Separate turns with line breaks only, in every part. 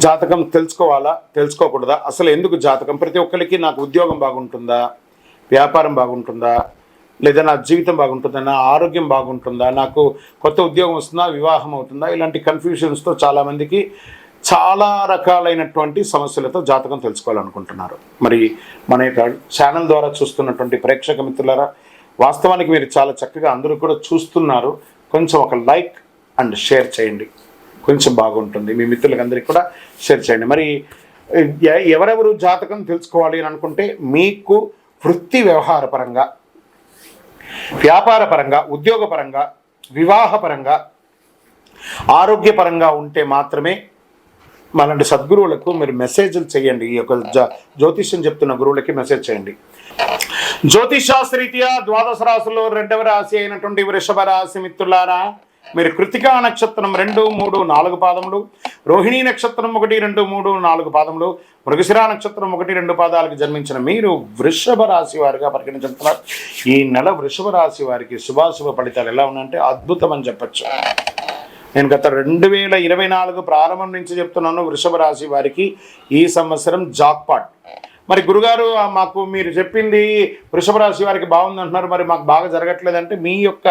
జాతకం తెలుసుకోవాలా, తెలుసుకోకూడదా? అసలు ఎందుకు జాతకం? ప్రతి ఒక్కరికి నాకు ఉద్యోగం బాగుంటుందా, వ్యాపారం బాగుంటుందా, లేదా నా జీవితం బాగుంటుందా, నా ఆరోగ్యం బాగుంటుందా, నాకు కొత్త ఉద్యోగం వస్తుందా, వివాహం అవుతుందా, ఇలాంటి కన్ఫ్యూషన్స్తో చాలామందికి చాలా రకాలైనటువంటి సమస్యలతో జాతకం తెలుసుకోవాలనుకుంటున్నారు. మరి మన యొక్క ఛానల్ ద్వారా చూస్తున్నటువంటి ప్రేక్షక మిత్రులారా, వాస్తవానికి మీరు చాలా చక్కగా అందరూ కూడా చూస్తున్నారు. కొంచెం ఒక లైక్ అండ్ షేర్ చేయండి, కొంచెం బాగుంటుంది. మీ మిత్రులకి అందరికీ కూడా షేర్ చేయండి. మరి ఎవరెవరు జాతకం తెలుసుకోవాలి అని అనుకుంటే, మీకు వృత్తి వ్యవహారపరంగా, వ్యాపారపరంగా, ఉద్యోగపరంగా, వివాహపరంగా, ఆరోగ్యపరంగా ఉంటే మాత్రమే మనలాంటి సద్గురువులకు మీరు మెసేజ్లు చేయండి. ఈ యొక్క జ్యోతిష్యం చెప్తున్న గురువులకి మెసేజ్ చేయండి. జ్యోతిషాస్త్రరీత్యా ద్వాదశ రాశుల్లో 2వ రాశి అయినటువంటి వృషభ రాశి మిత్రులారా, మీరు కృతికా నక్షత్రం 2, 3, 4 పాదములు, రోహిణీ నక్షత్రం 1, 2, 3, 4 పాదములు, మృగశిర నక్షత్రం 1, 2 పాదాలకు జన్మించిన మీరు వృషభ రాశి వారిగా పరిగణించుతున్నారు. ఈ నెల వృషభ రాశి వారికి శుభాశుభ ఫలితాలు ఎలా ఉన్నాయంటే అద్భుతం అని చెప్పచ్చు. నేను గత 2024 ప్రారంభం నుంచి చెప్తున్నాను, వృషభ రాశి వారికి ఈ సంవత్సరం జాక్పాట్. మరి గురుగారు, మాకు మీరు చెప్పింది వృషభ రాశి వారికి బాగుంది అంటున్నారు, మరి మాకు బాగా జరగట్లేదంటే మీ యొక్క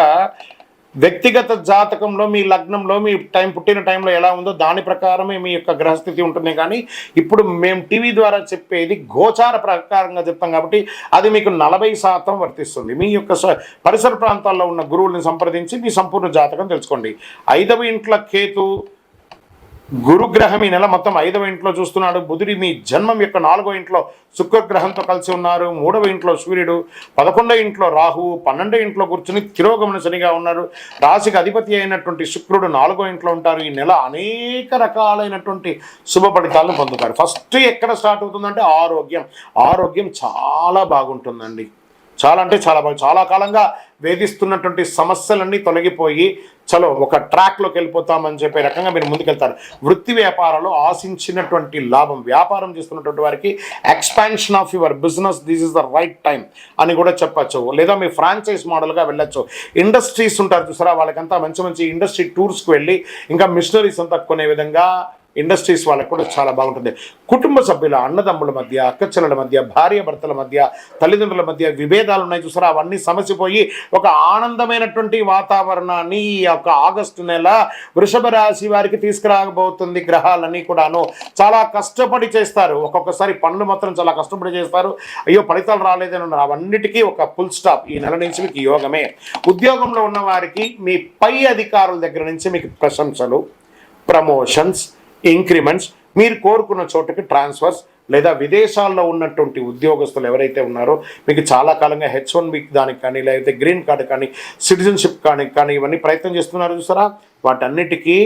వ్యక్తిగత జాతకంలో, మీ లగ్నంలో, మీ పుట్టిన టైంలో ఎలా ఉందో దాని ప్రకారమే మీ యొక్క గ్రహస్థితి ఉంటుంది. కానీ ఇప్పుడు మేము టీవీ ద్వారా చెప్పేది గోచార ప్రకారంగా చెప్తాం కాబట్టి అది మీకు 40% వర్తిస్తుంది. మీ యొక్క పరిసర ప్రాంతాల్లో ఉన్న గురువుల్ని సంప్రదించి మీ సంపూర్ణ జాతకం తెలుసుకోండి. 5వ ఇంట్లో కేతు గురుగ్రహం ఈ నెల మొత్తం 5వ ఇంట్లో చూస్తున్నాడు. బుధుడి మీ జన్మం యొక్క 4వ ఇంట్లో శుక్రగ్రహంతో కలిసి ఉన్నారు. 3వ ఇంట్లో సూర్యుడు, 11వ ఇంట్లో రాహువు, 12వ ఇంట్లో కూర్చుని తిరోగమన శనిగా ఉన్నారు. రాశికి అధిపతి అయినటువంటి శుక్రుడు 4వ ఇంట్లో ఉంటారు. ఈ నెల అనేక రకాలైనటువంటి శుభ ఫలితాలను పొందుతారు. ఫస్ట్ ఎక్కడ స్టార్ట్ అవుతుందంటే ఆరోగ్యం చాలా బాగుంటుందండి. చాలా అంటే చాలా కాలంగా వేధిస్తున్నటువంటి సమస్యలన్నీ తొలగిపోయి చలో ఒక ట్రాక్లోకి వెళ్ళిపోతామని చెప్పే రకంగా మీరు ముందుకెళ్తారు. వృత్తి వ్యాపారాలు ఆశించినటువంటి లాభం, వ్యాపారం చేస్తున్నటువంటి వారికి expansion of your business, this is the right time అని కూడా చెప్పచ్చు. లేదా మీ ఫ్రాంచైజ్ మోడల్గా వెళ్ళొచ్చు. ఇండస్ట్రీస్ ఉంటారు చూసారా, వాళ్ళకంతా మంచి ఇండస్ట్రీ టూర్స్కి వెళ్ళి ఇంకా మిషనరీస్ అంతా కొనే విధంగా ఇండస్ట్రీస్ వాళ్ళకు కూడా చాలా బాగుంటుంది. కుటుంబ సభ్యుల, అన్నదమ్ముల మధ్య, అక్కచెల్లెల మధ్య, భార్య భర్తల మధ్య, తల్లిదండ్రుల మధ్య విభేదాలు ఉన్నాయి చూసారా, అవన్నీ సమసిపోయి ఒక ఆనందమైనటువంటి వాతావరణాన్ని ఈ యొక్క ఆగస్టు నెల వృషభ రాశి వారికి తీసుకురాబోతుంది. గ్రహాలన్నీ కూడాను చాలా కష్టపడి చేస్తారు. ఒక్కొక్కసారి పనులు మాత్రం చాలా కష్టపడి చేస్తారు. అయ్యో ఫలితాలు రాలేదని ఉన్నారు. అవన్నిటికీ ఒక ఫుల్ స్టాప్ ఈ నెల నుంచి మీకు యోగమే. ఉద్యోగంలో ఉన్న వారికి మీ పై అధికారుల దగ్గర నుంచి మీకు ప్రశంసలు, ప్రమోషన్స్, ఇంక్రిమెంట్స్, మీరు కోరుకున్న చోటుకి ట్రాన్స్ఫర్స్, లేదా విదేశాల్లో ఉన్నటువంటి ఉద్యోగస్తులు ఎవరైతే ఉన్నారో మీకు చాలా కాలంగా H1B దానికి కానీ, లేకపోతే గ్రీన్ కార్డు కానీ, సిటిజన్షిప్ కానీ ఇవన్నీ ప్రయత్నం చేస్తున్నారు చూసారా, వాటన్నిటికీ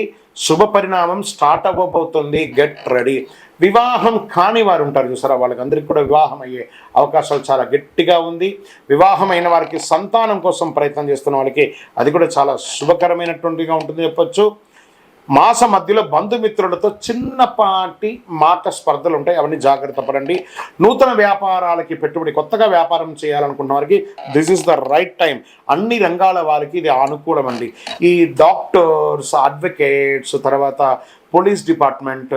శుభ పరిణామం స్టార్ట్ అవ్వబోతుంది. Get ready. వివాహం కాని వారు ఉంటారు చూసారా, వాళ్ళకందరికీ కూడా వివాహం అయ్యే అవకాశాలు చాలా గట్టిగా ఉంది. వివాహం అయిన వారికి సంతానం కోసం ప్రయత్నం చేస్తున్న వాళ్ళకి అది కూడా చాలా శుభకరమైనటువంటిగా ఉంటుంది చెప్పొచ్చు. మాస మధ్యలో బంధుమిత్రులతో చిన్నపాటి మాట స్పర్ధలు ఉంటాయి, అవన్నీ జాగ్రత్త పడండి. నూతన వ్యాపారాలకి పెట్టుబడి, కొత్తగా వ్యాపారం చేయాలనుకున్న వారికి this is the right time. అన్ని రంగాల వారికి ఇది అనుకూలం అండి. ఈ డాక్టర్స్, అడ్వకేట్స్, తర్వాత పోలీస్ డిపార్ట్మెంట్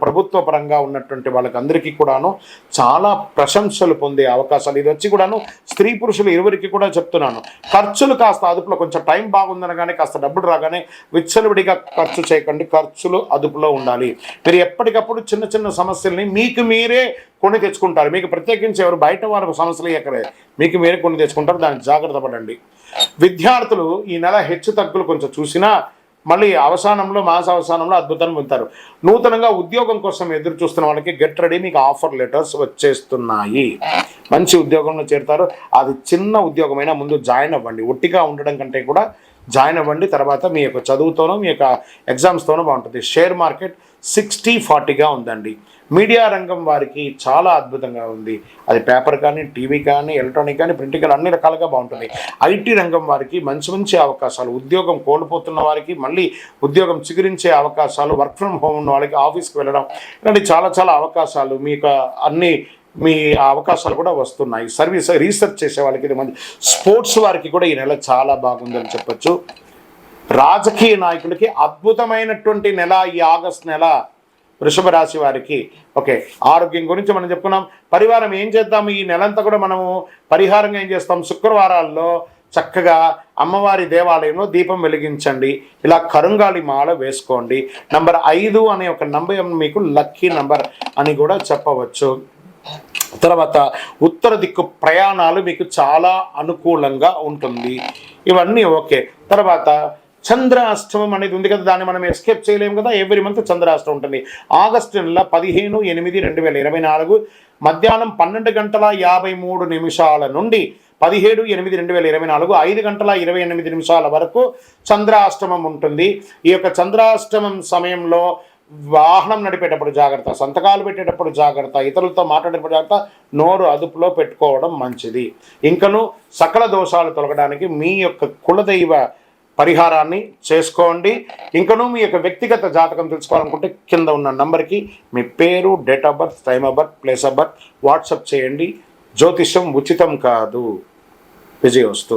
ప్రభుత్వ పరంగా ఉన్నటువంటి వాళ్ళకందరికీ కూడాను చాలా ప్రశంసలు పొందే అవకాశాలు. ఇది వచ్చి కూడాను స్త్రీ పురుషులు ఇరువురికి కూడా చెప్తున్నాను, ఖర్చులు కాస్త అదుపులో, కొంచెం టైం బాగుందనగానే కాస్త డబ్బులు రాగానే విచ్చలవిడిగా ఖర్చు చేయకండి, ఖర్చులు అదుపులో ఉండాలి. మీరు ఎప్పటికప్పుడు చిన్న సమస్యల్ని మీకు మీరే కొని తెచ్చుకుంటారు. మీకు ప్రత్యేకించి ఎవరు బయట వారు సమస్యలు ఎక్కడే, మీకు మీరే కొని తెచ్చుకుంటారు, దానికి జాగ్రత్త పడండి. విద్యార్థులు ఈ నెల హెచ్చు తగ్గులు కొంచెం చూసినా మళ్ళీ మాస అవసానంలో అద్భుతాన్ని పొందుతారు. నూతనంగా ఉద్యోగం కోసం ఎదురు చూస్తున్న వాళ్ళకి గెట్ రెడీ, మీకు ఆఫర్ లెటర్స్ వచ్చేస్తున్నాయి. మంచి ఉద్యోగంలో చేరుతారు. అది చిన్న ఉద్యోగమైనా ముందు జాయిన్ అవ్వండి. ఒట్టిగా ఉండడం కంటే కూడా జాయిన్ అవ్వండి. తర్వాత మీ యొక్క చదువుతోనో, మీ యొక్క ఎగ్జామ్స్తోనో బాగుంటుంది. షేర్ మార్కెట్ 60-40గా ఉందండి. మీడియా రంగం వారికి చాలా అద్భుతంగా ఉంది. అది పేపర్ కానీ, టీవీ కానీ, ఎలక్ట్రానిక్ కానీ, ప్రింటింగ్ కానీ అన్ని రకాలుగా బాగుంటుంది. ఐటీ రంగం వారికి మంచి అవకాశాలు. ఉద్యోగం కోల్పోతున్న వారికి మళ్ళీ ఉద్యోగం చిగురించే అవకాశాలు. వర్క్ ఫ్రమ్ హోమ్ ఉన్న వాళ్ళకి ఆఫీస్కి వెళ్ళడం, ఇలాంటి చాలా అవకాశాలు, మీకు మీ అవకాశాలు కూడా వస్తున్నాయి. రీసెర్చ్ చేసే వాళ్ళకి ఇది మంచి. స్పోర్ట్స్ వారికి కూడా ఈ నెల చాలా బాగుందని చెప్పచ్చు. రాజకీయ నాయకులకి అద్భుతమైనటువంటి నెల ఈ ఆగస్ట్ నెల. వృషభ రాశి వారికి ఓకే. ఆరోగ్యం గురించి మనం చెప్పుకున్నాం. పరిహారం ఏం చేద్దాం, ఈ నెలంతా కూడా మనము పరిహారంగా ఏం చేస్తాం, శుక్రవారాల్లో చక్కగా అమ్మవారి దేవాలయంలో దీపం వెలిగించండి. ఇలా కరుంగాలి మాల వేసుకోండి. నంబర్ 5 అనే ఒక నంబర్ మీకు లక్కీ నంబర్ అని కూడా చెప్పవచ్చు. తర్వాత ఉత్తర దిక్కు ప్రయాణాలు మీకు చాలా అనుకూలంగా ఉంటుంది. ఇవన్నీ ఓకే. తర్వాత చంద్రాష్టమం అనేది ఉంది కదా, దాన్ని మనం ఎస్కేప్ చేయలేము కదా. ఎవ్రీ మంత్ చంద్రాష్టమం ఉంటుంది. ఆగస్టు నెల 15/8/2024 మధ్యాహ్నం 12:53 నుండి 17/8/2024 5:28 వరకు చంద్రాష్టమం ఉంటుంది. ఈ యొక్క చంద్రాష్టమం సమయంలో వాహనం నడిపేటప్పుడు జాగ్రత్త, సంతకాలు పెట్టేటప్పుడు జాగ్రత్త, ఇతరులతో మాట్లాడేటప్పుడు జాగ్రత్త, నోరు అదుపులో పెట్టుకోవడం మంచిది. ఇంకను సకల దోషాలు తొలగడానికి మీ యొక్క కులదైవ పరిహారాన్ని చేసుకోండి. ఇంకనూ మీ యొక్క వ్యక్తిగత జాతకం తెలుసుకోవాలనుకుంటే కింద ఉన్న నంబర్కి మీ పేరు, date of birth, time of birth, place of birth WhatsApp చేయండి. జ్యోతిష్యం ఉచితం కాదు. విజయోస్తు.